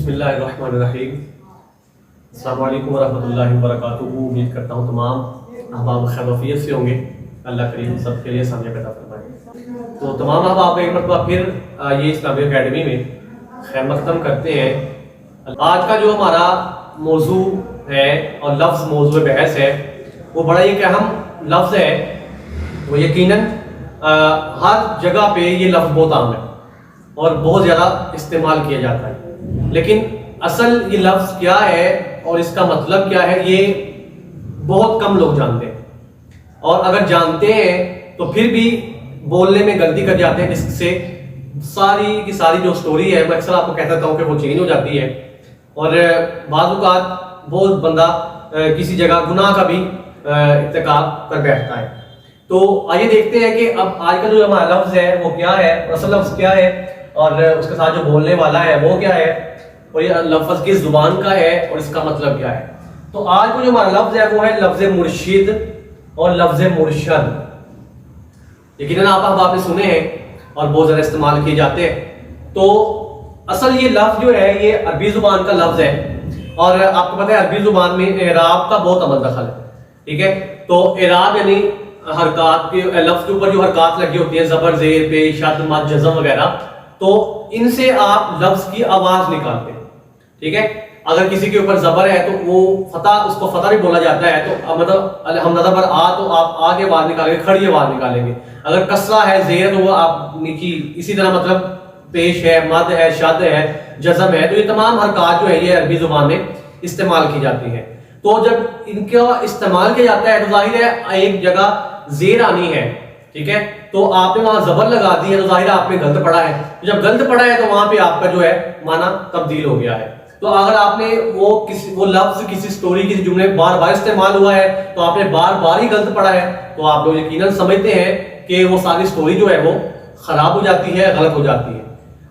بسم اللہ الرحمن الرحیم۔ السلام علیکم ورحمۃ اللہ وبرکاتہ۔ امید کرتا ہوں تمام احباب خیر وفیت سے ہوں گے۔ اللہ کریم سب کے لیے سامیہ پیدا فرمائے۔ تو تمام احباب ایک مرتبہ پھر یہ اسلامی اکیڈمی میں خیر مقدم کرتے ہیں۔ آج کا جو ہمارا موضوع ہے اور لفظ موضوع بحث ہے وہ بڑا ایک اہم لفظ ہے۔ وہ یقیناً ہر جگہ پہ یہ لفظ بہت عام ہے اور بہت زیادہ استعمال کیا جاتا ہے، لیکن اصل یہ لفظ کیا ہے اور اس کا مطلب کیا ہے یہ بہت کم لوگ جانتے ہیں، اور اگر جانتے ہیں تو پھر بھی بولنے میں غلطی کر جاتے ہیں، جس سے ساری کی ساری جو سٹوری ہے میں اکثر آپ کو کہتا تھا کہ وہ چینج ہو جاتی ہے، اور بعض اوقات بہت بندہ کسی جگہ گناہ کا بھی ارتکاب کر بیٹھتا ہے۔ تو آئیے دیکھتے ہیں کہ اب آج کا جو ہمارا لفظ ہے وہ کیا ہے، اصل لفظ کیا ہے، اور اس کے ساتھ جو بولنے والا ہے وہ کیا ہے، اور یہ لفظ کس زبان کا ہے اور اس کا مطلب کیا ہے۔ تو آج کو جو ہمارا لفظ ہے وہ ہے لفظ مرشد اور لفظ مرشد۔ یقیناً آپ نے سنے ہیں اور بہت زیادہ استعمال کیے جاتے ہیں۔ تو اصل یہ لفظ جو ہے یہ عربی زبان کا لفظ ہے، اور آپ کو پتہ ہے عربی زبان میں اعراب کا بہت عمل دخل ہے، ٹھیک ہے۔ تو اعراب یعنی حرکات کے لفظ کے اوپر جو حرکات لگی ہوتی ہیں، زبر، زیر، پیش، شد، مد، جزم وغیرہ، تو ان سے آپ لفظ کی آواز نکالتے ہیں، ٹھیک ہے۔ اگر کسی کے اوپر زبر ہے تو وہ فتح، اس کو فتح بھی بولا جاتا ہے، تو مطلب الحمزہ پر آ تو آپ آ کے آواز نکالیں گے، کھڑی آواز نکالیں گے۔ اگر کسرہ ہے، زیر تو وہ آپ نیچی، اسی طرح مطلب پیش ہے، مد ہے، شد ہے، جزم ہے، تو یہ تمام حرکات جو ہے یہ عربی زبان میں استعمال کی جاتی ہیں۔ تو جب ان کا استعمال کیا جاتا ہے تو ظاہر ہے ایک جگہ زیر آنی ہے، ٹھیک ہے، تو آپ نے وہاں زبر لگا دی ہے، تو ظاہر آپ نے غلط پڑھا ہے۔ جب غلط پڑھا ہے تو وہاں پہ آپ کا جو ہے معنی تبدیل ہو گیا ہے۔ تو اگر آپ نے وہ لفظ کسی سٹوری، کسی جملے بار بار استعمال ہوا ہے تو آپ نے بار بار ہی غلط پڑھا ہے، تو آپ لوگ یقیناً سمجھتے ہیں کہ وہ ساری سٹوری جو ہے وہ خراب ہو جاتی ہے، غلط ہو جاتی ہے۔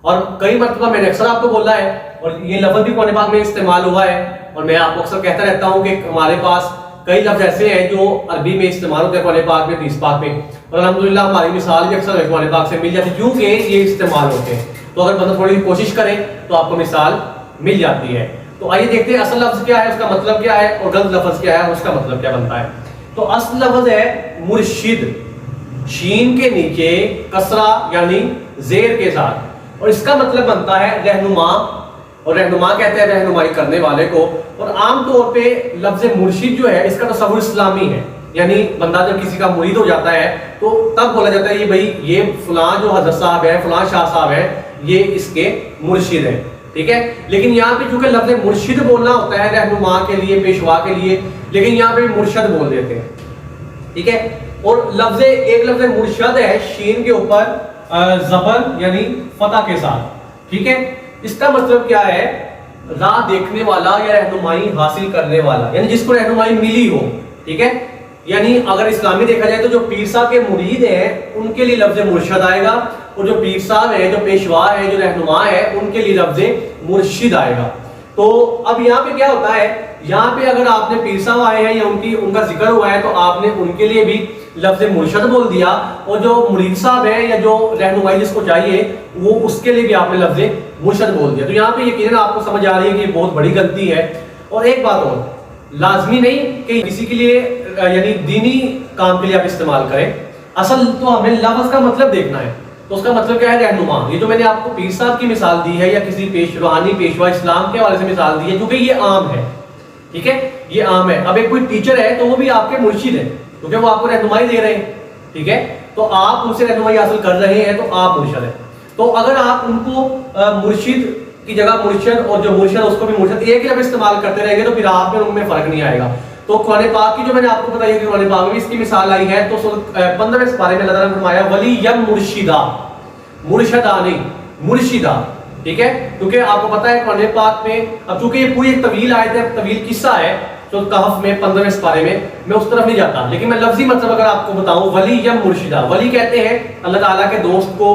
اور کئی مرتبہ میں نے اکثر آپ کو بولا ہے، اور یہ لفظ بھی قرآن پاک میں استعمال ہوا ہے، اور میں آپ کو اکثر کہتا رہتا ہوں کہ ہمارے پاس کئی لفظ ایسے ہیں جو عربی میں استعمال ہوتے ہیں قرآن پاک میں، حدیث پاک میں، اور الحمدللہ ہماری مثال بھی اکثر قرآن پاک سے مل جاتی ہے کیونکہ یہ استعمال ہوتے ہیں۔ تو اگر بندہ تھوڑی کوشش کرے تو آپ کو مثال مل جاتی ہے۔ تو آئیے دیکھتے ہیں اصل لفظ کیا ہے، اس کا مطلب کیا ہے، اور غلط لفظ کیا ہے اور اس کا مطلب کیا بنتا ہے۔ تو اصل لفظ ہے مرشد، شین کے نیچے کسرہ یعنی زیر کے ساتھ، اور اس کا مطلب بنتا ہے رہنما، اور رہنما کہتے ہیں رہنمائی کرنے والے کو۔ اور عام طور پہ لفظ مرشد جو ہے اس کا تصور اسلامی ہے، یعنی بندہ جب کسی کا مرید ہو جاتا ہے تو تب بولا جاتا ہے یہ بھائی یہ فلاں جو حضرت صاحب ہے، فلاں شاہ صاحب ہے، یہ اس کے مرشد ہیں، ٹھیک ہے۔ لیکن یہاں پہ چونکہ لفظ مرشد بولنا ہوتا ہے رہنما کے لیے، پیشوا کے لیے، لیکن یہاں پہ مرشد بول دیتے ہیں، ٹھیک ہے۔ اور ایک لفظ مرشد ہے شین کے اوپر زبر یعنی فتح کے ساتھ، ٹھیک ہے۔ اس کا مطلب کیا ہے، راہ دیکھنے والا یا رہنمائی حاصل کرنے والا، یعنی جس کو رہنمائی ملی ہو، ٹھیک ہے۔ یعنی اگر اسلامی دیکھا جائے تو جو پیر صاحب کے مرید ہیں ان کے لیے لفظ مرشد آئے گا، اور جو پیر صاحب ہے، جو پیشوا ہے، جو رہنما ہے، ان کے لیے لفظ مرشد آئے گا۔ تو اب یہاں پہ کیا ہوتا ہے، یہاں پہ اگر آپ نے پیر صاحب آئے ہیں یا ان کا ذکر ہوا ہے تو آپ نے ان کے لیے بھی لفظ مرشد بول دیا، اور جو مرید صاحب ہے یا جو رہنمائی جس کو چاہیے وہ اس کے لیے بھی آپ نے لفظ مرشد بول دیا۔ تو یہاں پہ یقیناً آپ کو سمجھ آ رہی ہے کہ یہ بہت بڑی غلطی ہے۔ اور ایک بات اور، لازمی نہیں کہ کسی کے لیے یعنی دینی کام کے لیے آپ استعمال کریں، اصل تو ہمیں لفظ کا مطلب دیکھنا ہے۔ تو اس کا مطلب کیا ہے، رہنما۔ یہ جو میں نے آپ کو پیر صاحب کی مثال دی ہے یا کسی روحانی پیشوا اسلام کے حوالے سے مثال دی ہے، کیونکہ یہ عام ہے، ٹھیک ہے، یہ عام ہے۔ اب ایک کوئی ٹیچر ہے تو وہ بھی آپ کے مرشد ہے کیونکہ وہ آپ کو رہنمائی دے رہے ہیں، ٹھیک ہے، تو آپ ان سے رہنمائی حاصل کر رہے ہیں تو آپ مرشد ہیں۔ تو اگر آپ ان کو مرشد کی جگہ مرشد، اور جو مرشد اس کو بھی مرشد، ایک ہی لفظ استعمال کرتے رہیں گے تو پھر آپ میں ان میں فرق نہیں آئے گا۔ تو قرآن پاک کی جو میں نے آپ کو بتائی ہے کہ قرآن پاک میں اس کی مثال آئی ہے، تو 15ویں پارے میں اللہ تعالیٰ نے فرمایا ولی یم مرشدہ، مرشدہ نہیں، مرشدہ، ٹھیک ہے۔ کیونکہ آپ کو پتہ ہے قرآن پاک میں، اب چونکہ یہ پوری ایک طویل آیت ہے، طویل قصہ ہے، تو کہف میں 15ویں پارے میں اس طرف نہیں جاتا، لیکن میں لفظی مطلب اگر آپ کو بتاؤں، ولی یم مرشدہ، ولی کہتے ہیں اللہ تعالیٰ کے دوست کو،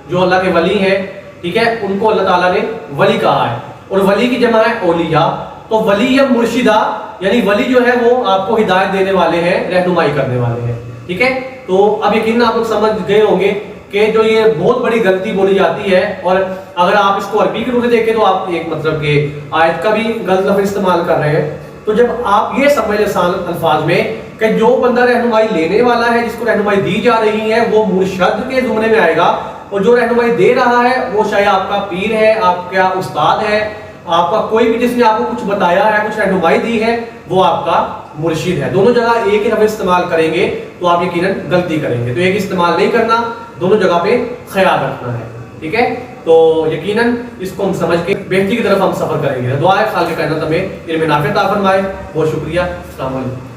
جو اللہ کے ولی ہیں، ٹھیک ہے، ان کو اللہ تعالیٰ نے ولی کہا ہے، اور ولی کی جمع ہے اولیاء۔ تو ولی یم مرشدہ یعنی ولی جو ہے وہ آپ کو ہدایت دینے والے ہیں، رہنمائی کرنے والے ہیں، ٹھیک ہے۔ تو اب یقیناً آپ لوگ سمجھ گئے ہوں گے کہ جو یہ بہت بڑی غلطی بولی جاتی ہے، اور اگر آپ اس کو عربی کے روح دیکھیں تو آپ ایک مطلب کہ آیت کا بھی غلط لفظ استعمال کر رہے ہیں. تو جب آپ یہ سمجھ لسان الفاظ میں کہ جو بندہ رہنمائی لینے والا ہے، جس کو رہنمائی دی جا رہی ہے، وہ مرشد کے زمرے میں آئے گا، اور جو رہنمائی دے رہا ہے وہ شاید آپ کا پیر ہے، آپ کا استاد ہے، آپ کا کوئی بھی جس نے آپ کو کچھ بتایا ہے، کچھ رہنمائی دی ہے، وہ آپ کا مرشد ہے. دونوں جگہ ایک ہی لفظ استعمال کریں گے تو آپ یقیناً غلطی کریں گے. تو ایک استعمال نہیں کرنا، دونوں جگہ پہ خیال رکھنا ہے. ٹھیک ہے، تو یقیناً اس کو ہم سمجھ کے بہتری کی طرف ہم سفر کریں گے. دعا ہے خالق کائنات ہمیں علم نافع عطا فرمائے. بہت شکریہ. السلام علیکم.